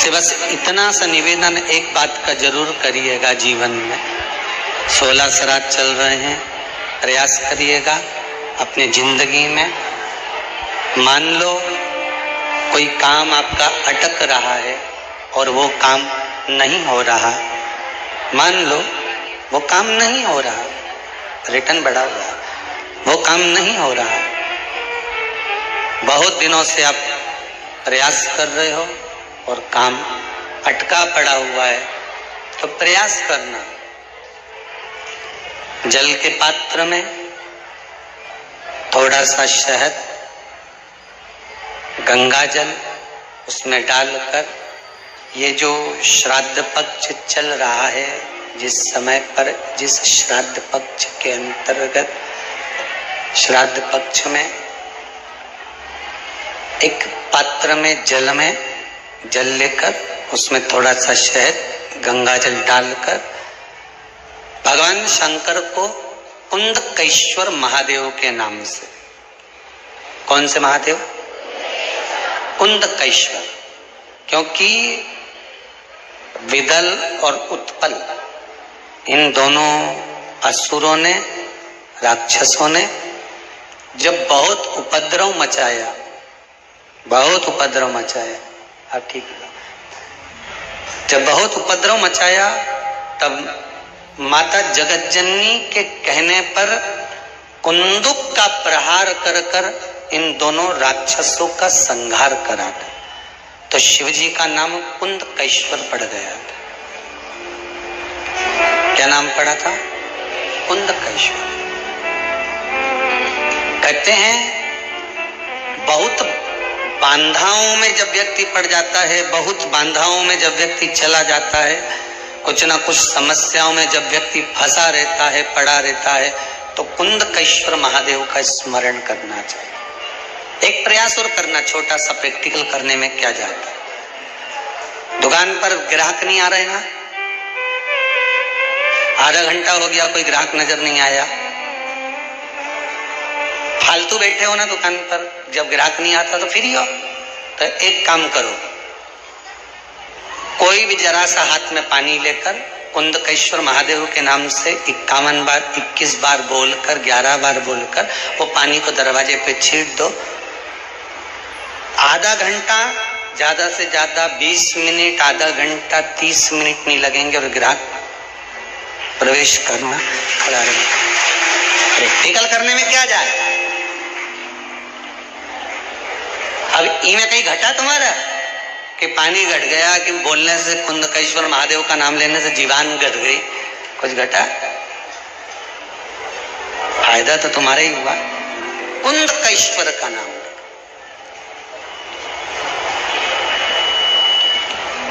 मुझसे बस इतना सा निवेदन, एक बात का जरूर करिएगा जीवन में। 16 श्राद्ध चल रहे हैं, प्रयास करिएगा अपनी जिंदगी में। मान लो कोई काम आपका अटक रहा है और वो काम नहीं हो रहा, मान लो वो काम नहीं हो रहा, रिटर्न बढ़ा हुआ, वो काम नहीं हो रहा, बहुत दिनों से आप प्रयास कर रहे हो और काम अटका पड़ा हुआ है, तो प्रयास करना। जल के पात्र में थोड़ा सा शहद, गंगा जल उसमें डालकर, ये जो श्राद्ध पक्ष चल रहा है, जिस समय पर, जिस श्राद्ध पक्ष के अंतर्गत, श्राद्ध पक्ष में एक पात्र में जल लेकर उसमें थोड़ा सा शहद, गंगा जल डालकर भगवान शंकर को कुंदकेश्वर महादेव के नाम से, कौन से महादेव? कुंदकेश्वर। क्योंकि विदल और उत्पल, इन दोनों असुरों ने, राक्षसों ने जब बहुत उपद्रव मचाया, बहुत उपद्रव मचाया, अब ठीक है, जब बहुत उपद्रव मचाया तब माता जगतजननी के कहने पर कुंदुक का प्रहार कर कर इन दोनों राक्षसों का संहार करा था। तो शिव जी का नाम कुंदकेश्वर पड़ गया था। क्या नाम पड़ा था? कुंदकेश्वर। कहते हैं बहुत बांधाओं में जब व्यक्ति पड़ जाता है, बहुत बांधाओं में जब व्यक्ति चला जाता है, कुछ ना कुछ समस्याओं में जब व्यक्ति फंसा रहता है, पड़ा रहता है, तो कुंदकेश्वर महादेव का स्मरण करना चाहिए। एक प्रयास और करना, छोटा सा प्रैक्टिकल करने में क्या जाता है। दुकान पर ग्राहक नहीं आ रहे ना, आधा घंटा हो गया कोई ग्राहक नजर नहीं आया, फालतू बैठे हो ना दुकान पर, जब ग्राहक नहीं आता तो फ्री हो, तो एक काम करो, कोई भी जरा सा हाथ में पानी लेकर कुंदकेश्वर महादेव के नाम से 51 बार, 21 बार बोलकर, 11 बार बोलकर वो पानी को दरवाजे पे छीट दो। आधा घंटा, ज्यादा से ज्यादा 20 मिनट, आधा घंटा 30 मिनट नहीं लगेंगे और ग्राहक प्रवेश करना खड़ा रहेगा। प्रैक्टिकल करने में क्या जाए। अब इनमें कहीं घटा तुम्हारा कि पानी घट गया, कि बोलने से, कुंदकेश्वर महादेव का नाम लेने से जीवान घट गई, कुछ घटा? फायदा तो तुम्हारा ही हुआ। कुंदकेश्वर का नाम,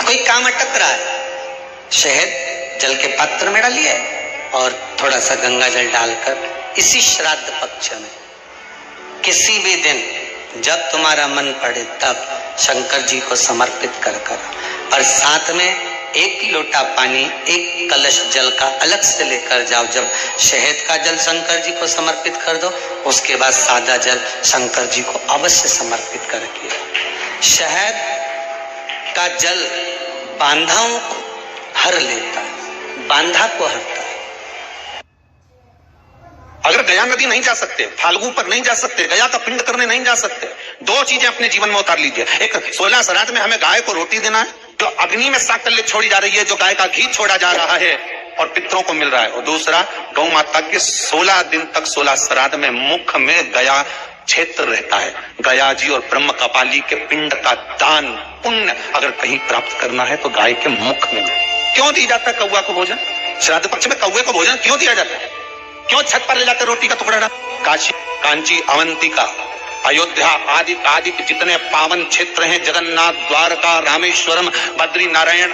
कोई काम अटक रहा है, शहद जल के पात्र में डालिए और थोड़ा सा गंगा जल डालकर इसी श्राद्ध पक्ष में किसी भी दिन जब तुम्हारा मन पड़े तब शंकर जी को समर्पित कर कर, और साथ में 1 लोटा पानी, 1 कलश जल का अलग से लेकर जाओ। जब शहद का जल शंकर जी को समर्पित कर दो, उसके बाद सादा जल शंकर जी को अवश्य समर्पित करके। शहद का जल बांधाओं को हर लेता है, बांधा को हरता है। अगर गया नदी नहीं जा सकते, फाल्गु पर नहीं जा सकते, गया का पिंड करने नहीं जा सकते, 2 चीजें अपने जीवन में उतार लीजिए। एक, 16 श्राद्ध में हमें गाय को रोटी देना है, जो अग्नि में साकल्य छोड़ी जा रही है, जो गाय का घी छोड़ा जा रहा है और पितरों को मिल रहा है। और दूसरा, गौ माता के 16 दिन तक 16 श्राद्ध में मुख में गया क्षेत्र रहता है। गया जी और ब्रह्म कपाली के पिंड का दान पुण्य अगर कहीं प्राप्त करना है तो गाय के मुख में। क्यों दी जाता है कौवा को भोजन? श्राद्ध पक्ष में कौवे को भोजन क्यों दिया जाता है? क्यों छत पर ले जाकर रोटी का टुकड़ा? काशी, कांची, अवंतिका, अयोध्या आदि आदि जितने पावन क्षेत्र हैं, जगन्नाथ, द्वारका, रामेश्वरम, बद्री नारायण,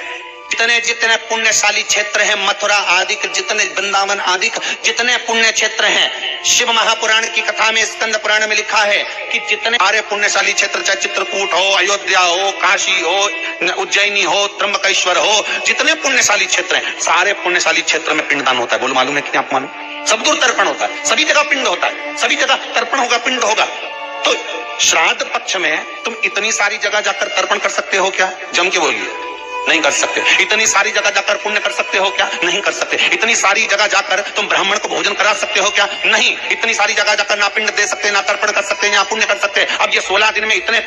जितने जितने पुण्यशाली क्षेत्र हैं, मथुरा आदि जितने, वृंदावन आदि जितने पुण्य क्षेत्र हैं, शिव महापुराण की कथा में, स्कंद पुराण में लिखा है कि जितने सारे पुण्यशाली क्षेत्र, चाहे चित्रकूट हो, अयोध्या हो, काशी हो, उज्जैनी हो, त्र्यंबकेश्वर हो, जितने पुण्यशाली क्षेत्र हैं, सारे पुण्यशाली क्षेत्र में पिंडदान होता है। बोलो मालूम है कि आप मालूम? सब दूर तर्पण होता है, सभी जगह पिंड होता है, सभी जगह तर्पण होगा, पिंड होगा। तो श्राद्ध पक्ष में तुम इतनी सारी जगह जाकर तर्पण कर सकते हो क्या? जम के बोलिए। नहीं कर सकते। इतनी सारी जगह जाकर पुण्य कर सकते हो क्या? नहीं कर सकते। इतनी सारी जगह जाकर तुम ब्राह्मण को भोजन करा सकते हो क्या? नहीं। इतनी सारी जगह जाकर ना पिंड दे सकते, ना तर्पण कर सकते, ना पुण्य कर सकते। अब ये 16 दिन में इतने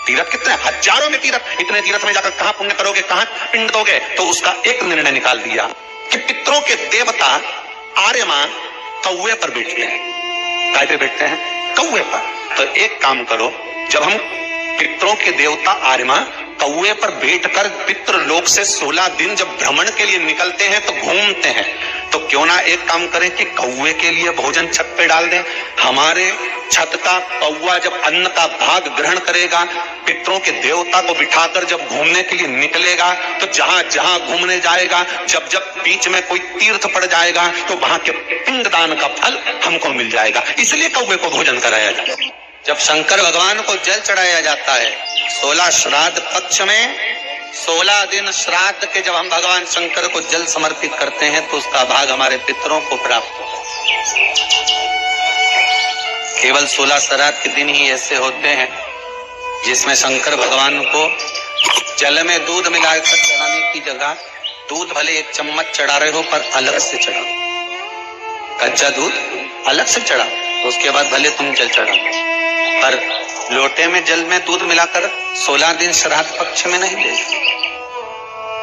तीर्थ कितने हजारों में तीर्थ, इतने तीर्थ में जाकर कहां पुण्य करोगे, कहां पिंड दोगे? तो उसका एक निर्णय निकाल दिया कि पितरों के देवता आर्यमा कौवे पर बैठते हैं। काय पे बैठते हैं? कौवे पर। तो एक काम करो, जब हम पितरों के देवता आर्यमा कौवे पर बैठकर पितृ लोक से 16 दिन जब भ्रमण के लिए निकलते हैं तो घूमते हैं, तो क्यों ना एक काम करें कि कौवे के लिए भोजन छत पे डाल दें। हमारे छत का कौवा जब अन्न का भाग ग्रहण करेगा, पितरों के देवता को बिठाकर जब घूमने के लिए निकलेगा, तो जहां जहां घूमने जाएगा, जब जब बीच में कोई तीर्थ पड़ जाएगा, तो वहां के पिंडदान का फल हमको मिल जाएगा। इसलिए कौवे को भोजन कराया जाता है। जब शंकर भगवान को जल चढ़ाया जाता है 16 श्राद्ध पक्ष में, 16 दिन श्राद्ध के जब हम भगवान शंकर को जल समर्पित करते हैं तो उसका भाग हमारे पितरों को प्राप्त होता है। केवल 16 श्राद्ध के दिन ही ऐसे होते हैं जिसमें शंकर भगवान को जल में दूध मिलाकर चढ़ाने की जगह दूध भले 1 चम्मच चढ़ा रहे हो पर अलग से चढ़ाओ, कच्चा दूध अलग से चढ़ाओ, उसके बाद भले तुम जल चढ़ाओ, पर लोटे में जल में दूध मिलाकर 16 दिन श्राद्ध पक्ष में नहीं ले।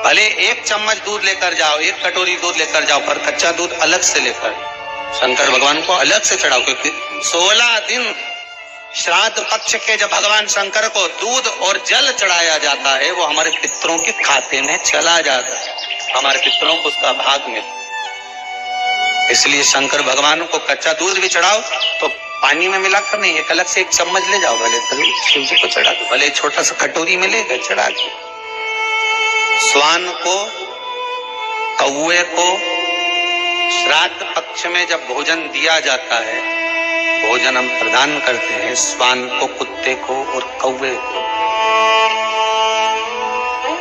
भले 1 चम्मच दूध लेकर जाओ, 1 कटोरी दूध लेकर जाओ, पर कच्चा दूध अलग से लेकर शंकर भगवान को अलग से चढ़ाओ, क्योंकि 16 दिन श्राद्ध पक्ष के जब भगवान शंकर को दूध और जल चढ़ाया जाता है, वो हमारे पितरों के खाते में चला जाता है, हमारे पितरों को उसका भाग मिलता। इसलिए शंकर भगवान को कच्चा दूध भी चढ़ाओ तो पानी में मिलाकर नहीं, एक अलग से 1 चम्मच ले जाओ, भले शिव जी को चढ़ा दो, भले छोटा सा कटोरी में लेकर चढ़ा दो। स्वान को, कौवे को श्राद्ध पक्ष में जब भोजन दिया जाता है, भोजन हम प्रदान करते हैं स्वान को, कुत्ते को और कौवे को।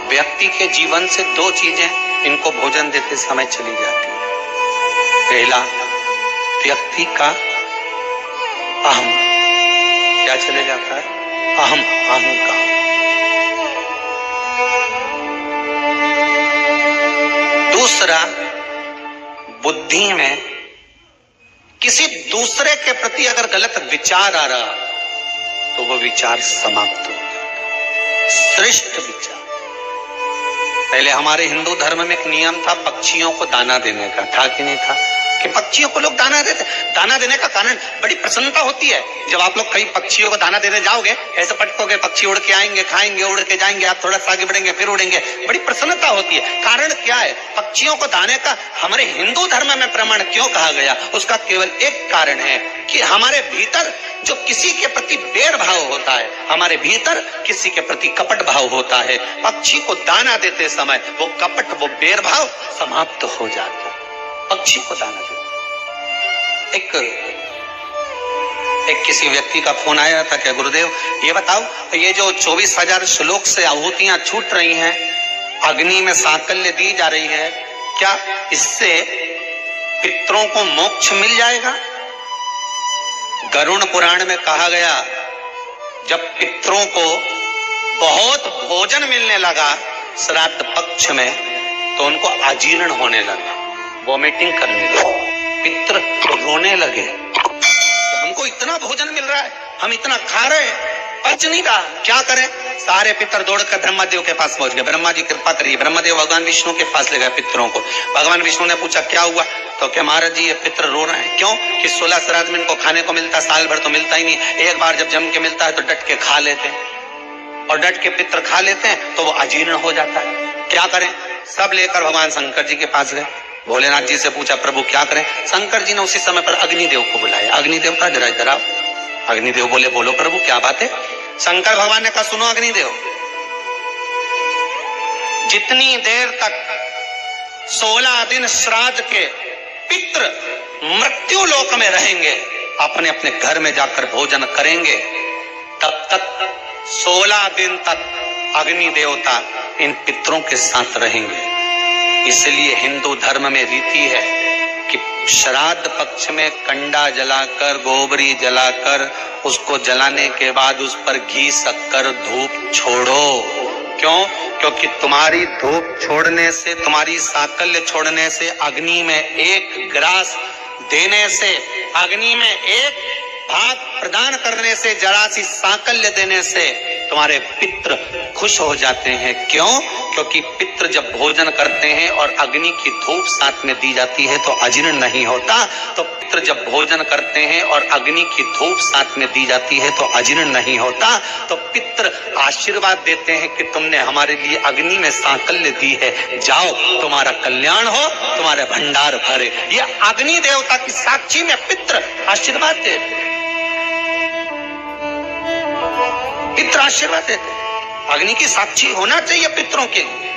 व्यक्ति के जीवन से 2 चीजें इनको भोजन देते समय चली जाती है। पहला, व्यक्ति का अहम, क्या चले जाता है? अहंकार। दूसरा, बुद्धि में किसी दूसरे के प्रति अगर गलत विचार आ रहा तो वो विचार समाप्त हो जाता। श्रेष्ठ विचार। पहले हमारे हिंदू धर्म में एक नियम था पक्षियों को दाना देने का, था कि नहीं था? कि पक्षियों को लोग दाना देते। दाना देने का कारण बड़ी प्रसन्नता होती है। जब आप लोग कई पक्षियों को दाना देने जाओगे, ऐसे पटकोगे, पक्षी उड़ के आएंगे, खाएंगे, उड़ के जाएंगे, आप थोड़ा सा आगे बढ़ेंगे, फिर उड़ेंगे, बड़ी प्रसन्नता होती है। कारण क्या है? पक्षियों को दाने का हमारे हिंदू धर्म में प्रमाण क्यों कहा गया? उसका केवल एक कारण है कि हमारे भीतर जो किसी के प्रति बैर भाव होता है, हमारे भीतर किसी के प्रति कपट भाव होता है, पक्षी को दाना देते समय वो कपट, वो बैर भाव समाप्त हो जाता है। पक्षी को दाना देते। एक किसी व्यक्ति का फोन आया था, क्या गुरुदेव ये बताओ, ये जो 24,000 श्लोक से आहुतियां छूट रही हैं, अग्नि में सांकल्य दी जा रही है, क्या इससे पितरों को मोक्ष मिल जाएगा? गरुड़ पुराण में कहा गया, जब पितरों को बहुत भोजन मिलने लगा श्राद्ध पक्ष में, तो उनको अजीर्ण होने लगा, वॉमिटिंग करने लगे, पितर रोने लगे। हमको इतना भोजन मिल रहा है, हम इतना खा रहे हैं, पच नहीं रहा, क्या करें? सारे पितर दौड़कर ब्रह्मादेव के पास पहुंच गए। ब्रह्मा जी कृपा करिए। ब्रह्मादेव भगवान विष्णु के पास ले गए पितरों को। भगवान विष्णु ने पूछा क्या हुआ? तो क्या महाराज जी ये पितर रो रहे हैं। क्यों? कि 16 श्राद्ध में इनको खाने को मिलता, साल भर तो मिलता ही नहीं, एक बार जब जम के मिलता है तो डट के खा लेते हैं, और डट के पितर खा लेते हैं तो वो अजीर्ण हो जाता है। क्या करें? सब लेकर भगवान शंकर जी के पास गए। भोलेनाथ जी से पूछा प्रभु क्या करें? शंकर जी ने उसी समय पर अग्निदेव को बुलाया। अग्निदेव का जरा इधर आओ। अग्निदेव बोले बोलो प्रभु क्या बात है? शंकर भगवान ने कहा सुनो अग्निदेव, जितनी देर तक 16 दिन श्राद्ध के पितृ मृत्यु लोक में रहेंगे, अपने अपने घर में जाकर भोजन करेंगे, तब तक 16 दिन तक अग्नि देवता इन पितरों के साथ रहेंगे। इसलिए हिंदू धर्म में रीति है कि श्राद्ध पक्ष में कंडा जलाकर, गोबरी जलाकर, उसको जलाने के बाद उस पर घी, शक्कर, धूप छोड़ो, क्यों? क्योंकि तुम्हारी धूप छोड़ने से, तुम्हारी साकल्य छोड़ने से, अग्नि में एक ग्रास देने से, अग्नि में एक भाग प्रदान करने से, जरा सी साकल्य देने से तुम्हारे पितृ खुश हो जाते हैं। क्यों? क्योंकि पितृ जब भोजन करते हैं और अग्नि की धूप साथ में दी जाती है तो अजीर्ण नहीं होता। तो पितृ जब भोजन करते हैं और अग्नि की धूप साथ में दी जाती है तो अजीर्ण नहीं होता। तो पितृ आशीर्वाद देते हैं कि तुमने हमारे लिए अग्नि में साकल्य दी है, जाओ तुम्हारा कल्याण हो, तुम्हारे भंडार भरे। ये अग्नि देवता की साक्षी में पितृ आशीर्वाद देते, पितृ आशीर्वाद देते। अग्नि की साक्षी होना चाहिए पितरों के लिए।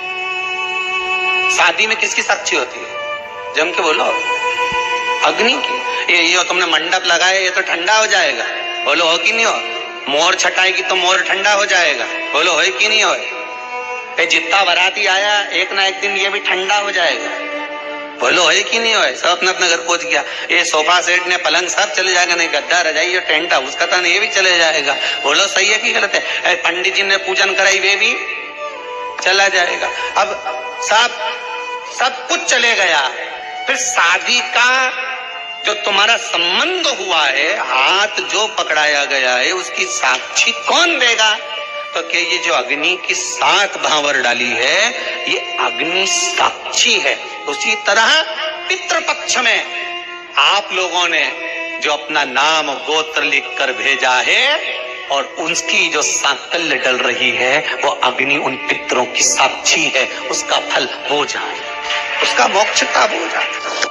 शादी में किसकी साक्षी होती है? जम के बोलो, अग्नि की। ये तुमने मंडप लगाया, ये तो ठंडा हो जाएगा, बोलो हो कि नहीं हो? मोर छटाएगी तो मोर ठंडा हो जाएगा, बोलो हो कि नहीं हो? जितना बाराती आया एक ना एक दिन ये भी ठंडा हो जाएगा, बोलो है कि नहीं है? सब अपना अपना घर पहुंच गया। ये सोफा सेट ने पलंग सब चले जाएगा, नहीं गद्दा रजाई और टेंट हाउस का था, ये भी चले जाएगा, बोलो सही है कि गलत है? पंडित जी ने पूजन कराई, वे भी चला जाएगा। अब सब कुछ चले गया। फिर शादी का जो तुम्हारा संबंध हुआ है, हाथ जो पकड़ाया गया है, उसकी साक्षी कौन देगा? तो क्या ये जो अग्नि की 7 भावर डाली है, ये अग्नि साक्षी है। उसी तरह पितृपक्ष में आप लोगों ने जो अपना नाम गोत्र लिखकर भेजा है और उसकी जो साकल्य डल रही है, वो अग्नि उन पितरों की साक्षी है। उसका फल हो जाए, उसका मोक्ष का हो जाए।